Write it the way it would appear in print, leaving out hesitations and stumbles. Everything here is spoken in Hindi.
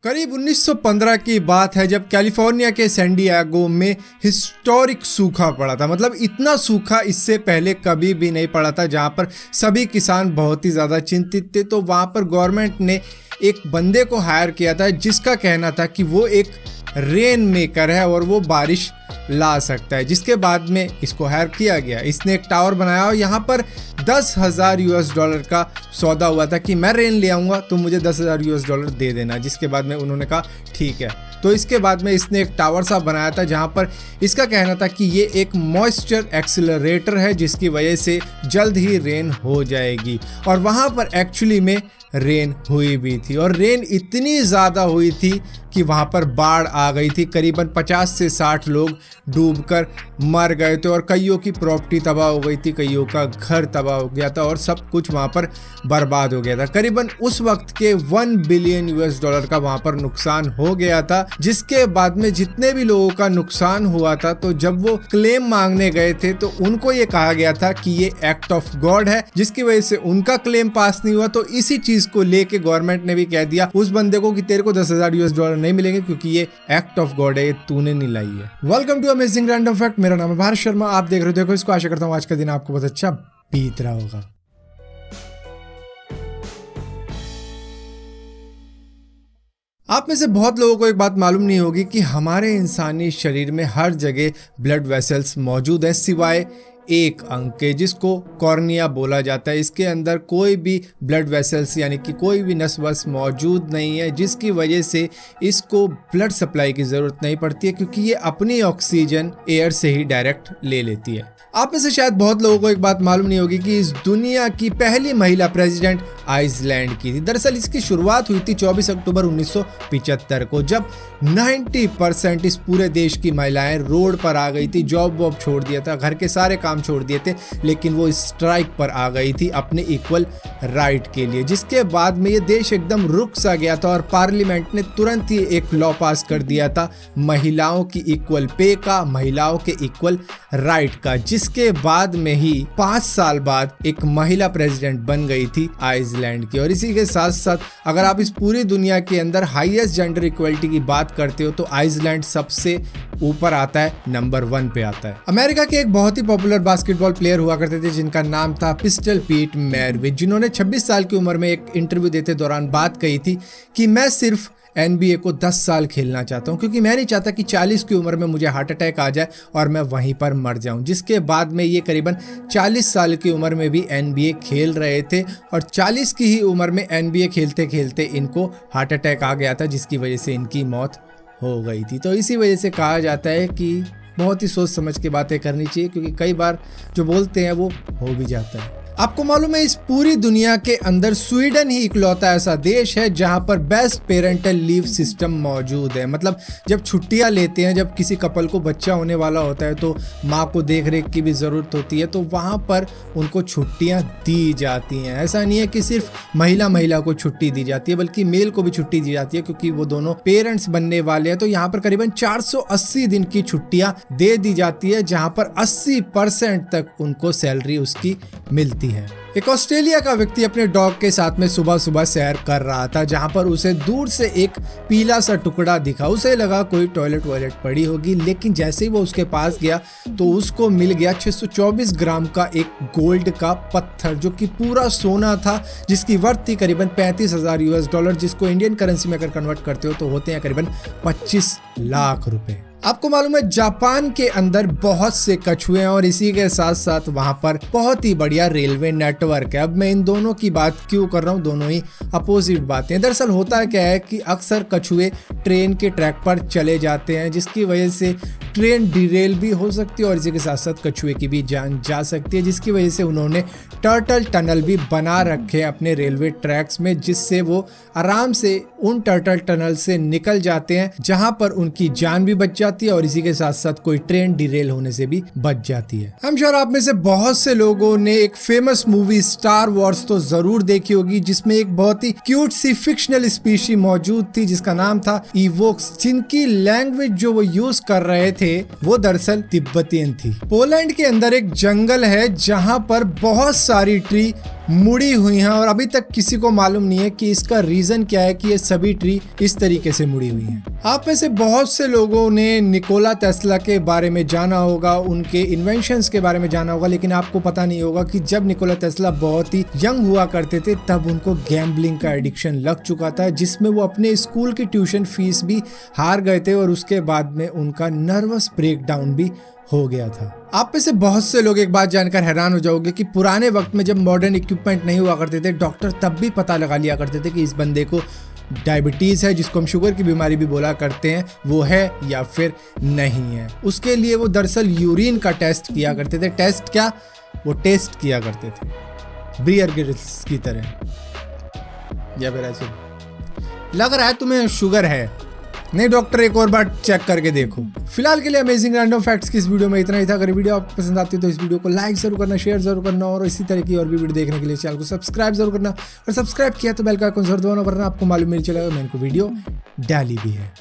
करीब 1915 की बात है जब कैलिफोर्निया के सैन डिएगो में हिस्टोरिक सूखा पड़ा था। मतलब इतना सूखा इससे पहले कभी भी नहीं पड़ा था, जहां पर सभी किसान बहुत ही ज़्यादा चिंतित थे। तो वहां पर गवर्नमेंट ने एक बंदे को हायर किया था जिसका कहना था कि वो एक रेन मेकर है और वो बारिश ला सकता है, जिसके बाद में इसको हायर किया गया। इसने एक टावर बनाया और यहाँ पर $10,000 का सौदा हुआ था कि मैं रेन ले आऊँगा तो मुझे $10,000 दे देना, जिसके बाद में उन्होंने कहा ठीक है। तो इसके बाद में इसने एक टावर सा बनाया था जहाँ पर इसका कहना था कि ये एक मॉइस्चर एक्सीलरेटर है जिसकी वजह से जल्द ही रेन हो जाएगी। और वहाँ पर एक्चुअली में रेन हुई भी थी और रेन इतनी ज़्यादा हुई थी कि वहाँ पर बाढ़ आ गई थी। करीबन 50 से 60 लोग डूबकर मर गए थे और कईयों की प्रॉपर्टी तबाह हो गई थी, कईयों का घर तबाह हो गया था और सब कुछ वहाँ पर बर्बाद हो गया था। करीबन उस वक्त के $1 बिलियन का वहाँ पर नुकसान हो गया था, जिसके बाद में जितने भी लोगों का नुकसान हुआ था तो जब वो क्लेम मांगने गए थे तो उनको ये कहा गया था कि ये एक्ट ऑफ गॉड है, जिसकी वजह से उनका क्लेम पास नहीं हुआ। तो इसी चीज को लेके गवर्नमेंट ने भी कह दिया उस बंदे को कि तेरे को $10,000 नहीं मिलेंगे क्योंकि ये एक्ट ऑफ गॉड है, ये तूने नहीं लाई है। Welcome to amazing random fact. मेरा नाम है भारत शर्मा, आप देख रहे हो देखो इसको। आशा करता हूँ आज का दिन आपको बहुत अच्छा बीत रहा होगा। आप में से बहुत लोगों को एक बात मालूम नहीं होगी कि हमारे इंसानी शरीर में हर जगह ब्लड वेसल्स मौजूद हैं सिवाय एक अंग के, जिसको कॉर्निया बोला जाता है। इसके अंदर कोई भी ब्लड वेसल्स यानी कि कोई भी नस वस मौजूद नहीं है, जिसकी वजह से इसको ब्लड सप्लाई की ज़रूरत नहीं पड़ती है क्योंकि ये अपनी ऑक्सीजन एयर से ही डायरेक्ट ले लेती है। आप में से शायद बहुत लोगों को एक बात मालूम नहीं होगी कि इस दुनिया की पहली महिला प्रेसिडेंट आइसलैंड की थी। दरअसल इसकी शुरुआत हुई थी 24 अक्टूबर 1975 को, जब 90% इस पूरे देश की महिलाएं रोड पर आ गई थी। जॉब वॉब छोड़ दिया था, घर के सारे काम छोड़ दिए थे, लेकिन वो स्ट्राइक पर आ गई थी अपने इक्वल राइट के लिए, जिसके बाद में ये देश एकदम रुक सा गया था और पार्लियामेंट ने तुरंत ही एक लॉ पास कर दिया था महिलाओं की इक्वल पे का, महिलाओं के इक्वल राइट का, जिसके बाद में ही 5 साल बाद एक महिला प्रेसिडेंट बन गई थी आइसलैंड की। और इसी के साथ साथ अगर आप इस पूरी दुनिया के अंदर हाईएस्ट जेंडर इक्वलिटी की बात करते हो तो आइसलैंड सबसे ऊपर आता है, नंबर 1 पे आता है। अमेरिका के एक बहुत ही पॉपुलर बास्केटबॉल प्लेयर हुआ करते थे जिनका नाम था पिस्टल पीट मैरविच, जिन्होंने 26 साल की उम्र में एक इंटरव्यू देते दौरान बात कही थी कि मैं सिर्फ NBA को 10 साल खेलना चाहता हूं क्योंकि मैं नहीं चाहता कि 40 की उम्र में मुझे हार्ट अटैक आ जाए और मैं वहीं पर मर जाऊं। जिसके बाद में ये करीबन 40 साल की उम्र में भी NBA खेल रहे थे और 40 की ही उम्र में NBA खेलते खेलते इनको हार्ट अटैक आ गया था, जिसकी वजह से इनकी मौत हो गई थी। तो इसी वजह से कहा जाता है कि बहुत ही सोच समझ के बातें करनी चाहिए क्योंकि कई बार जो बोलते हैं वो हो भी जाता है। आपको मालूम है इस पूरी दुनिया के अंदर स्वीडन ही इकलौता ऐसा देश है जहां पर बेस्ट पेरेंटल लीव सिस्टम मौजूद है। मतलब जब छुट्टियां लेते हैं, जब किसी कपल को बच्चा होने वाला होता है तो माँ को देख रेख की भी ज़रूरत होती है, तो वहां पर उनको छुट्टियां दी जाती हैं। ऐसा नहीं है कि सिर्फ महिला को छुट्टी दी जाती है बल्कि मेल को भी छुट्टी दी जाती है क्योंकि वो दोनों पेरेंट्स बनने वाले हैं। तो यहाँ पर करीबन 480 दिन की छुट्टियां दे दी जाती है जहां पर 80% तक उनको सैलरी उसकी मिलती है। एक ऑस्ट्रेलिया का व्यक्ति अपने डॉग के साथ में सुबह सुबह सैर कर रहा था जहां पर उसे दूर से एक पीला सा टुकड़ा दिखा। उसे लगा कोई टॉयलेट पड़ी होगी, लेकिन जैसे ही वो उसके पास गया तो उसको मिल गया 624 ग्राम का एक गोल्ड का पत्थर जो कि पूरा सोना था, जिसकी वर्थ थी करीबन $35,000, जिसको इंडियन करेंसी में अगर कन्वर्ट करते हो तो होते हैं करीबन 25 लाख रुपए। आपको मालूम है जापान के अंदर बहुत से कछुए हैं और इसी के साथ साथ वहां पर बहुत ही बढ़िया रेलवे नेटवर्क है। अब मैं इन दोनों की बात क्यों कर रहा हूँ, दोनों ही अपोजिट बातें हैं। दरअसल होता क्या है कि अक्सर कछुए ट्रेन के ट्रैक पर चले जाते हैं, जिसकी वजह से ट्रेन डिरेल भी हो सकती है और इसी के साथ साथ कछुए की भी जान जा सकती है, जिसकी वजह से उन्होंने टर्टल टनल भी बना रखे हैं अपने रेलवे ट्रैक्स में, जिससे वो आराम से उन टर्टल टनल से निकल जाते हैं जहां पर उनकी जान भी बच जाती है और इसी के साथ साथ कोई ट्रेन डिरेल होने से भी बच जाती है। आई एम श्योर आप में से बहुत से लोगों ने एक फेमस मूवी स्टार वॉर्स तो जरूर देखी होगी, जिसमें एक बहुत ही क्यूट सी फिक्शनल स्पीशी मौजूद थी जिसका नाम था इवोक्स, जिनकी लैंग्वेज जो वो यूज कर रहे थे वो दरअसल तिब्बतियन थी। पोलैंड के अंदर एक जंगल है जहां पर बहुत सारी ट्री मुड़ी हुई हैं और अभी तक किसी को मालूम नहीं है कि इसका रीजन क्या है कि ये सभी ट्री इस तरीके से मुड़ी हुई हैं। आप में से बहुत से लोगों ने निकोला टेस्ला के बारे में जाना होगा, उनके इन्वेंशंस के बारे में जाना होगा, लेकिन आपको पता नहीं होगा कि जब निकोला टेस्ला बहुत ही यंग हुआ करते थे तब उनको गैम्बलिंग का एडिक्शन लग चुका था, जिसमें वो अपने स्कूल की ट्यूशन फीस भी हार गए थे और उसके बाद में उनका नर्वस ब्रेकडाउन भी हो गया था। आप में से बहुत से लोग एक बात जानकर हैरान हो जाओगे कि पुराने वक्त में जब मॉडर्न इक्विपमेंट नहीं हुआ करते थे, डॉक्टर तब भी पता लगा लिया करते थे कि इस बंदे को डायबिटीज है, जिसको हम शुगर की बीमारी भी बोला करते हैं, वो है या फिर नहीं है। उसके लिए वो दरअसल यूरिन का टेस्ट किया करते थे। टेस्ट क्या, वो टेस्ट किया करते थे बियर गिल्स की तरह। या फिर ऐसे लग रहा है तुम्हें शुगर है, नहीं डॉक्टर एक और बार चेक करके देखो। फिलहाल के लिए अमेजिंग रैंडम फैक्ट्स की इस वीडियो में इतना ही था। अगर वीडियो आपको पसंद आती है तो इस वीडियो को लाइक जरूर करना, शेयर जरूर करना और इसी तरह की और भी वीडियो देखने के लिए चैनल को सब्सक्राइब जरूर करना। और सब्सक्राइब किया तो बेल का आइकन जरूर दबाना, वरना आपको मालूम नहीं चलेगा मैंने को वीडियो डाली भी है।